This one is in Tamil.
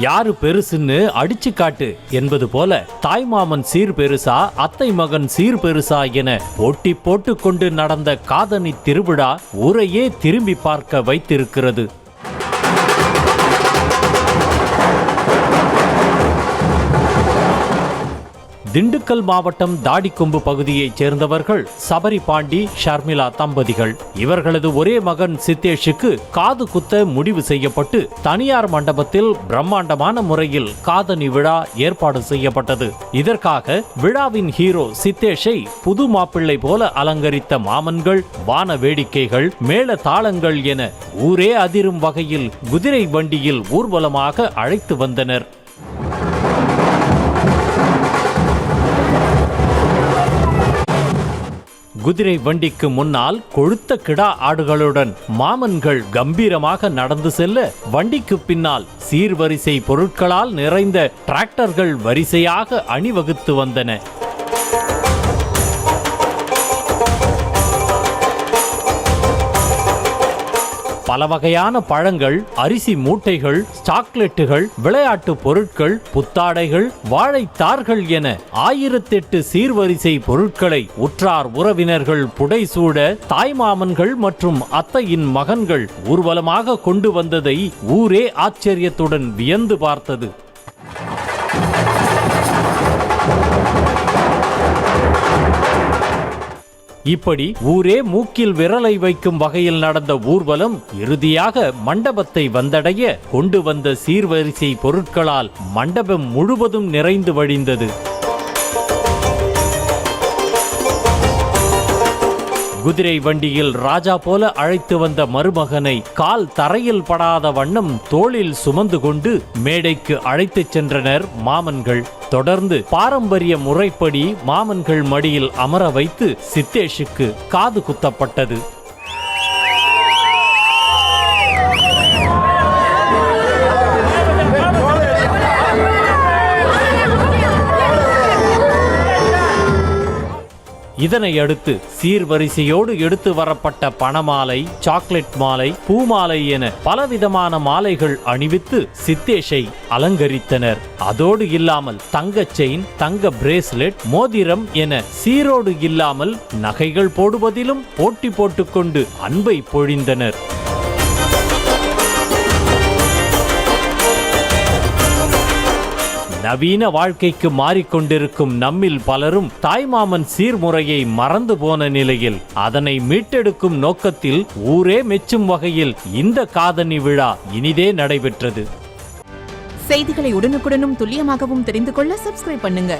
யாரு பெருசுன்னு அடிச்சு காட்டு என்பது போல தாய்மாமன் சீர் பெருசா அத்தை மகன் சீர் பெருசா என போட்டி போட்டு கொண்டு நடந்த காதணி திருவிழா ஊரையே திரும்பி பார்க்க வைத்திருக்கிறது. திண்டுக்கல் மாவட்டம் தாடிக்கொம்பு பகுதியைச் சேர்ந்தவர்கள் சபரி பாண்டி ஷர்மிளா தம்பதிகள். இவர்களது ஒரே மகன் சித்தேஷுக்கு காது குத்த முடிவு செய்யப்பட்டு தனியார் மண்டபத்தில் பிரம்மாண்டமான முறையில் காதணி விழா ஏற்பாடு செய்யப்பட்டது. இதற்காக விழாவின் ஹீரோ சித்தேஷை புது மாப்பிள்ளை போல அலங்கரித்த மாமன்கள், வான வேடிக்கைகள், மேள தாளங்கள் என ஊரே அதிரும் வகையில் குதிரை வண்டியில் ஊர்வலமாக அழைத்து வந்தனர். குதிரை வண்டிக்கு முன்னால் கொழுத்த கிடா ஆடுகளுடன் மாமன்கள் கம்பீரமாக நடந்து செல்ல, வண்டிக்கு பின்னால் சீர்வரிசை பொருட்களால் நிறைந்த டிராக்டர்கள் வரிசையாக அணிவகுத்து வந்தன. பல வகையான பழங்கள், அரிசி மூட்டைகள், சாக்லேட்டுகள், விளையாட்டு பொருட்கள், புத்தாடைகள், வாழைத்தார்கள் என 1008 சீர்வரிசை பொருட்களை உற்றார் உறவினர்கள் புடைசூட தாய்மாமன்கள் மற்றும் அத்தையின் மகன்கள் ஊர்வலமாக கொண்டு வந்ததை ஊரே ஆச்சரியத்துடன் வியந்து பார்த்தது. இப்படி ஊரே மூக்கில் விரலை வைக்கும் வகையில் நடந்த ஊர்வலம் இறுதியாக மண்டபத்தை வந்தடைய கொண்டு வந்த சீர்வரிசை பொருட்களால் மண்டபம் முழுவதும் நிறைந்து வழிந்தது. குதிரை வண்டியில் ராஜா போல அழைத்து வந்த மருமகனை கால் தரையில் படாத வண்ணம் தோளில் சுமந்து கொண்டு மேடைக்கு அழைத்துச் சென்றனர் மாமன்கள். தொடர்ந்து பாரம்பரிய முறைப்படி மாமன்கள் மடியில் அமர வைத்து சித்தேஷுக்கு காது குத்தப்பட்டது. இதனை அடுத்து சீர்வரிசையோடு எடுத்து வரப்பட்ட பணமாலை, சாக்லேட் மாலை, பூமாலை என பலவிதமான மாலைகள் அணிவித்து சித்தேஷை அலங்கரித்தனர். அதோடு இல்லாமல் தங்க செயின், தங்க பிரேஸ்லெட், மோதிரம் என சீரோடு இல்லாமல் நகைகள் போடுவதிலும் போட்டி போட்டுக்கொண்டு அன்பை பொழிந்தனர். நவீன வாழ்க்கைக்கு மாறிக்கொண்டிருக்கும் நம்மில் பலரும் தாய்மாமன் சீர்முறையை மறந்து போன நிலையில் அதனை மீட்டெடுக்கும் நோக்கத்தில் ஊரே மெச்சும் வகையில் இந்த காதணி விழா இனிதே நடைபெற்றது. செய்திகளை உடனுக்குடனும் துல்லியமாகவும் தெரிந்து கொள்ள சப்ஸ்கிரைப் பண்ணுங்க.